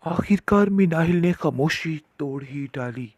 आखिरकार मिनाहिल ने खामोशी तोड़ ही डाली,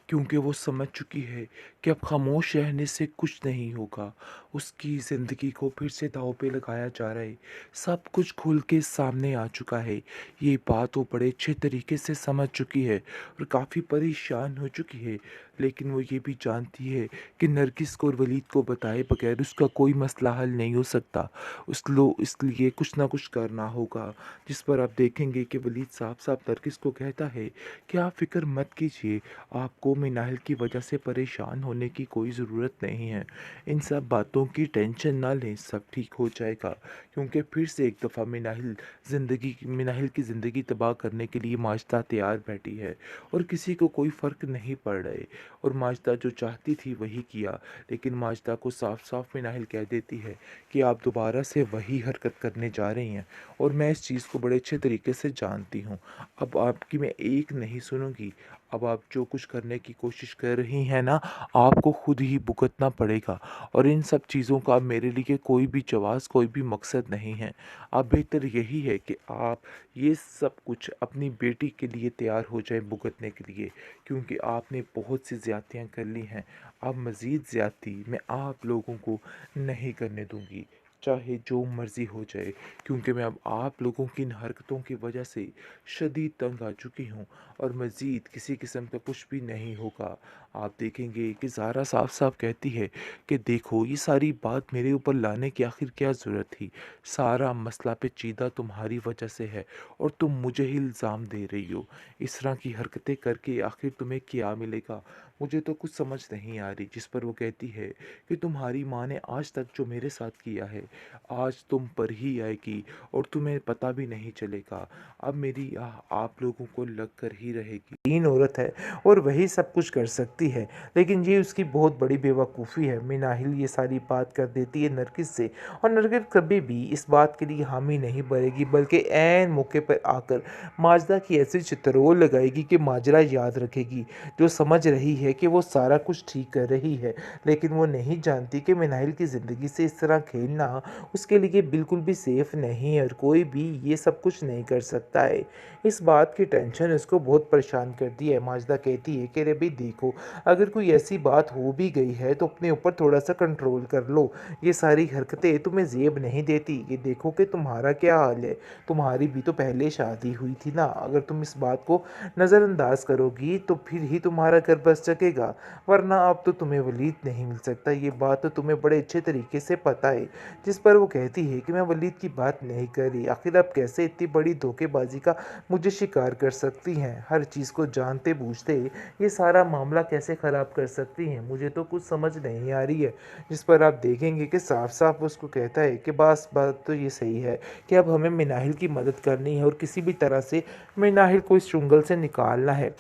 क्योंकि वो समझ चुकी है कि अब खामोश रहने से कुछ नहीं होगा। उसकी ज़िंदगी को फिर से दांव पे लगाया जा रहा है। सब कुछ खुल के सामने आ चुका है। ये बात वो बड़े अच्छे तरीके से समझ चुकी है और काफ़ी परेशान हो चुकी है। लेकिन वो ये भी जानती है कि नरगिस को और वलीद को बताए बगैर उसका कोई मसला हल नहीं हो सकता। इसलिए कुछ ना कुछ करना होगा, जिस पर आप देखेंगे कि वलीद साफ साफ नरगिस को कहता है कि आप फ़िक्र मत कीजिए, आपको मिनाहिल की वजह से परेशान होने की कोई ज़रूरत नहीं है। इन सब बातों की टेंशन ना लें, सब ठीक हो जाएगा। क्योंकि फिर से एक दफ़ा मिनाहिल की ज़िंदगी तबाह करने के लिए माजदा तैयार बैठी है और किसी को कोई फ़र्क नहीं पड़ रहा है। और माजदा जो चाहती थी वही किया, लेकिन माजदा को साफ साफ मिनाहिल कह देती है कि आप दोबारा से वही हरकत करने जा रही हैं और मैं इस चीज़ को बड़े अच्छे तरीके से जानती हूँ। अब आपकी मैं एक नहीं सुनूँगी। अब आप जो कुछ करने की कोशिश कर रही हैं ना, आपको खुद ही भुगतना पड़ेगा। और इन सब चीज़ों का मेरे लिए कोई भी जवाज़, कोई भी मकसद नहीं है। अब बेहतर यही है कि आप ये सब कुछ अपनी बेटी के लिए तैयार हो जाएँ भुगतने के लिए, क्योंकि आपने बहुत सी ज़्यादतियाँ कर ली हैं। अब मज़ीद ज़्यादती मैं आप लोगों को नहीं करने दूँगी, चाहे जो मर्ज़ी हो जाए। क्योंकि मैं अब आप लोगों की इन हरकतों की वजह से शदीद तंग आ चुकी हूँ और मज़ीद किसी किस्म का कुछ भी नहीं होगा। आप देखेंगे कि ज़ारा साफ साफ कहती है कि देखो, ये सारी बात मेरे ऊपर लाने की आखिर क्या ज़रूरत थी। सारा मसला पेचीदा तुम्हारी वजह से है और तुम मुझे ही इल्ज़ाम दे रही हो। इस तरह की हरकतें करके आखिर तुम्हें क्या मिलेगा, मुझे तो कुछ समझ नहीं आ रही। जिस पर वो कहती है कि तुम्हारी माँ ने आज तक जो मेरे साथ किया है, आज तुम पर ही आएगी और तुम्हें पता भी नहीं चलेगा। अब मेरी आह आप लोगों को लग कर ही रहेगी। तीन औरत है और वही सब कुछ कर सकती है, लेकिन ये उसकी बहुत बड़ी बेवकूफ़ी है। मिनाहिल ये सारी बात कर देती है नरगिस से और नरगिस कभी भी इस बात के लिए हामी नहीं भरेगी, बल्कि ऐन मौके पर आकर माजदा की ऐसी चित्रोल लगाएगी कि माजरा याद रखेगी, जो समझ रही है कि वो सारा कुछ ठीक कर रही है। लेकिन वो नहीं जानती कि मिनाहिल की ज़िंदगी से इस तरह खेलना उसके लिए बिल्कुल भी सेफ़ नहीं है और कोई भी ये सब कुछ नहीं कर सकता है। इस बात की टेंशन उसको बहुत परेशान करती है। माजदा कहती है कि अरे भाई देखो, अगर कोई ऐसी बात हो भी गई है तो अपने ऊपर थोड़ा सा कंट्रोल कर लो। ये सारी हरकतें तुम्हें ज़ेब नहीं देती। ये देखो कि तुम्हारा क्या हाल है, तुम्हारी भी तो पहले शादी हुई थी ना। अगर तुम इस बात को नज़रअंदाज करोगी तो फिर ही तुम्हारा घर बस सकेगा, वरना अब तो तुम्हें वलीद नहीं मिल सकता। ये बात तो तुम्हें बड़े अच्छे तरीके से पता है। जिस पर वो कहती है कि मैं वलीद की बात नहीं कर रही। आखिर आप कैसे इतनी बड़ी धोखेबाजी का मुझे शिकार कर सकती हैं? हर चीज़ को जानते बूझते ये सारा मामला कैसे ख़राब कर सकती हैं? मुझे तो कुछ समझ नहीं आ रही है। जिस पर आप देखेंगे कि साफ साफ उसको कहता है कि बस बात तो ये सही है कि अब हमें मिनाहिल की मदद करनी है और किसी भी तरह से मिनाहिल को इस चुंगल से निकालना है,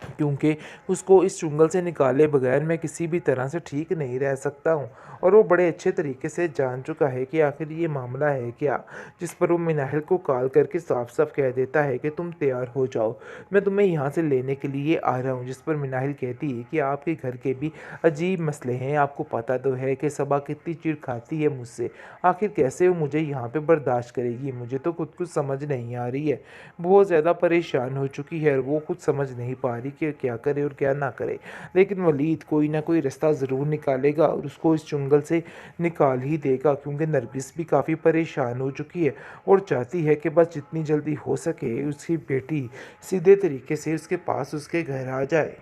क्योंकि उसको इस चुंगल से निकाले बगैर मैं किसी भी तरह से ठीक नहीं रह सकता हूँ। और वो बड़े अच्छे तरीके से जान चुका है कि आखिर ये मामला है क्या। जिस पर वो मिनाहिल को कॉल करके साफ साफ कह देता है कि तुम तैयार हो जाओ, मैं तुम्हें यहाँ से लेने के लिए आ रहा हूँ। जिस पर मिनाहिल कहती है कि आपके घर के भी अजीब मसले हैं, आपको पता तो है कि सबा कितनी चिढ़ खाती है मुझसे। आखिर कैसे वो मुझे यहाँ पे बर्दाश्त करेगी, मुझे तो खुद कुछ समझ नहीं आ रही है। बहुत ज़्यादा परेशान हो चुकी है और वो कुछ समझ नहीं पा रही कि क्या करे और क्या ना करे। लेकिन वलीद कोई ना कोई रास्ता ज़रूर निकालेगा और उसको इस चुंगल से निकाल ही देगा, क्योंकि नरगिस भी काफ़ी परेशान हो चुकी है और चाहती है कि बस जितनी जल्दी हो सके उसकी बेटी सीधे तरीके से उसके पास उसके घर आ जाए।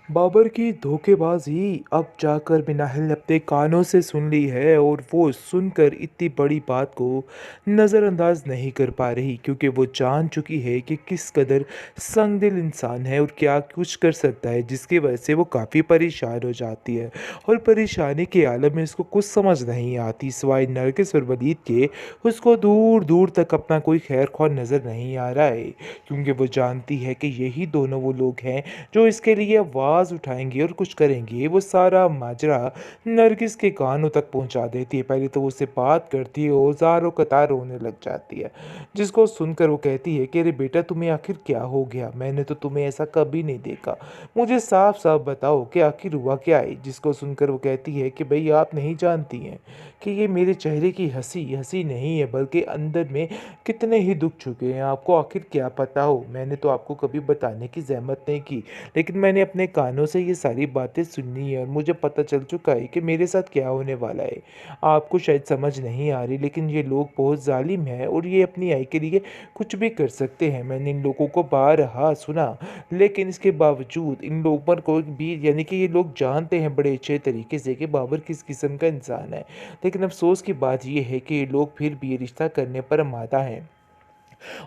बाबर की धोखेबाजी अब जाकर मिनाहिल ने अपने कानों से सुन ली है और वो सुनकर इतनी बड़ी बात को नज़रअंदाज नहीं कर पा रही, क्योंकि वो जान चुकी है कि किस कदर संगदिल इंसान है और क्या कुछ कर सकता है, जिसकी वजह से वो काफ़ी परेशान हो जाती है। और परेशानी के आलम में उसको कुछ समझ नहीं आती सिवाय नरगिस और वलीद के। उसको दूर दूर तक अपना कोई खैर ख्वाह नज़र नहीं आ रहा है, क्योंकि वो जानती है कि यही दोनों वो लोग हैं जो इसके लिए आवाज़ उठाएंगे और कुछ करेंगे, वो सारा माजरा नरगिस के कानों तक पहुंचा देती है। पहले तो वो उससे बात करती है और ज़ारो कतार रोने लग जाती है, जिसको सुनकर वो कहती है कि अरे बेटा, तुम्हें आखिर क्या हो गया? मैंने तो तुम्हें ऐसा कभी नहीं देखा। मुझे साफ साफ बताओ कि आखिर हुआ क्या है? जिसको सुनकर वो कहती है कि भाई, आप नहीं जानती हैं कि ये मेरे चेहरे की हंसी हंसी नहीं है, बल्कि अंदर में कितने ही दुख चुके हैं। आपको आखिर क्या पता हो? मैंने तो आपको कभी बताने की जहमत नहीं की, लेकिन मैंने अपने कानों से ये सारी बातें सुननी है और मुझे पता चल चुका है कि मेरे साथ क्या होने वाला है। आपको शायद समझ नहीं आ रही, लेकिन ये लोग बहुत जालिम हैं और ये अपनी आई के लिए कुछ भी कर सकते हैं। मैंने इन लोगों को बारहा सुना, लेकिन इसके बावजूद इन लोगों पर कोई भी, यानी कि ये लोग जानते हैं बड़े अच्छे तरीके से कि बाबर किस किस्म का इंसान है, लेकिन अफसोस की बात यह है कि ये लोग फिर भी ये रिश्ता करने पर आमादा हैं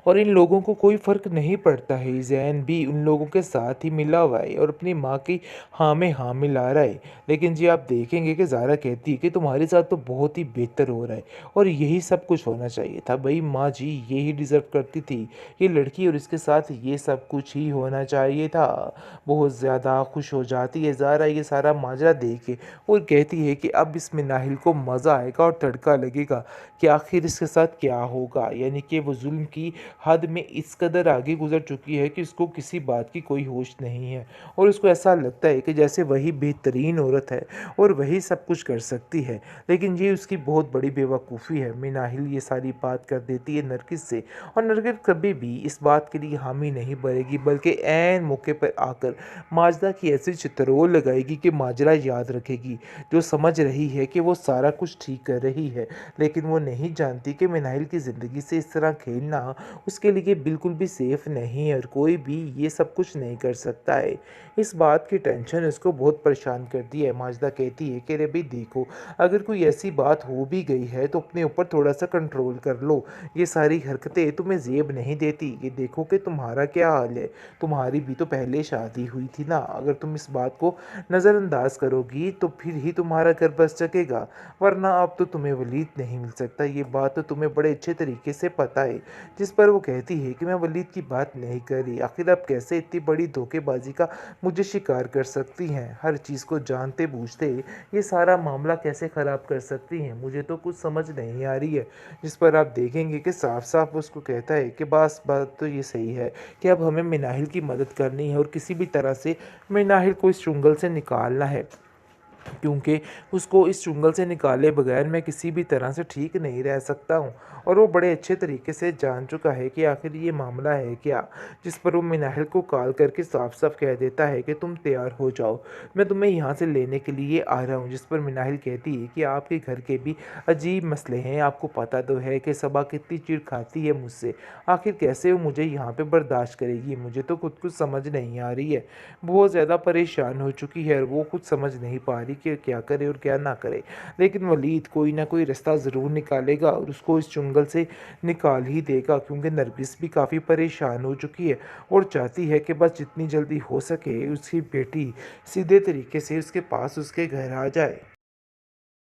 और इन लोगों को कोई फ़र्क नहीं पड़ता है। ज़ैन भी उन लोगों के साथ ही मिला हुआ है और अपनी माँ की हाँ में हाँ मिला रहा है। लेकिन जी, आप देखेंगे कि ज़ारा कहती है कि तुम्हारे साथ तो बहुत ही बेहतर हो रहा है और यही सब कुछ होना चाहिए था। भाई माँ जी, यही डिज़र्व करती थी ये लड़की और इसके साथ ये सब कुछ ही होना चाहिए था। बहुत ज़्यादा खुश हो जाती है ज़ारा ये सारा माजरा देख के और कहती है कि अब इसमें नाहिल को मज़ा आएगा और तड़का लगेगा कि आखिर इसके साथ क्या होगा। यानी कि वो जुल्म की हद में इस कदर आगे गुजर चुकी है कि उसको किसी बात की कोई होश नहीं है और उसको ऐसा लगता है कि जैसे वही बेहतरीन औरत है और वही सब कुछ कर सकती है। लेकिन ये उसकी बहुत बड़ी बेवकूफ़ी है। मिनाहिल ये सारी बात कर देती है नरगिस से और नरगिस कभी भी इस बात के लिए हामी नहीं भरेगी, बल्कि ऐन मौके पर आकर माजदा की ऐसी चित्रोल लगाएगी कि माजरा याद रखेगी, जो समझ रही है कि वो सारा कुछ ठीक कर रही है, लेकिन वो नहीं जानती कि मिनाहिल की ज़िंदगी से इस तरह खेलना उसके लिए बिल्कुल भी सेफ़ नहीं है और कोई भी ये सब कुछ नहीं कर सकता है। इस बात की टेंशन उसको बहुत परेशान करती है। माजदा कहती है कि अरे भाई देखो, अगर कोई ऐसी बात हो भी गई है तो अपने ऊपर थोड़ा सा कंट्रोल कर लो। ये सारी हरकतें तुम्हें ज़ेब नहीं देती। ये देखो कि तुम्हारा क्या हाल है, तुम्हारी भी तो पहले शादी हुई थी ना। अगर तुम इस बात को नज़रअंदाज करोगी तो फिर ही तुम्हारा घर बस सकेगा, वरना अब तो तुम्हें वलीद नहीं मिल सकता। ये बात तो तुम्हें बड़े अच्छे तरीके से पता है। जिस पर वो कहती है कि मैं वलीद की बात नहीं कर रही। आखिर आप कैसे इतनी बड़ी धोखेबाजी का मुझे शिकार कर सकती हैं? हर चीज़ को जानते बूझते ये सारा मामला कैसे ख़राब कर सकती हैं? मुझे तो कुछ समझ नहीं आ रही है। जिस पर आप देखेंगे कि साफ साफ उसको कहता है कि बस बात तो ये सही है कि अब हमें मिनाहिल की मदद करनी है और किसी भी तरह से मिनाहिल को इस चुंगल से निकालना है, क्योंकि उसको इस चुंगल से निकाले बगैर मैं किसी भी तरह से ठीक नहीं रह सकता हूँ। और वो बड़े अच्छे तरीके से जान चुका है कि आखिर ये मामला है क्या। जिस पर वो मिनाहिल को कॉल करके साफ साफ कह देता है कि तुम तैयार हो जाओ, मैं तुम्हें यहाँ से लेने के लिए आ रहा हूँ। जिस पर मिनाहिल कहती है कि आपके घर के भी अजीब मसले हैं, आपको पता तो है कि सबा कितनी चिढ़ खाती है मुझसे। आखिर कैसे वो मुझे यहाँ पे बर्दाश्त करेगी? मुझे तो खुद कुछ समझ नहीं आ रही है। बहुत ज़्यादा परेशान हो चुकी है और वो कुछ समझ नहीं पा रही कि क्या करे और क्या ना करे। लेकिन वलीद कोई ना कोई रास्ता ज़रूर निकालेगा और उसको इस चुंगल से निकाल ही देगा, क्योंकि नरगिस भी काफ़ी परेशान हो चुकी है और चाहती है कि बस जितनी जल्दी हो सके उसकी बेटी सीधे तरीके से उसके पास उसके घर आ जाए।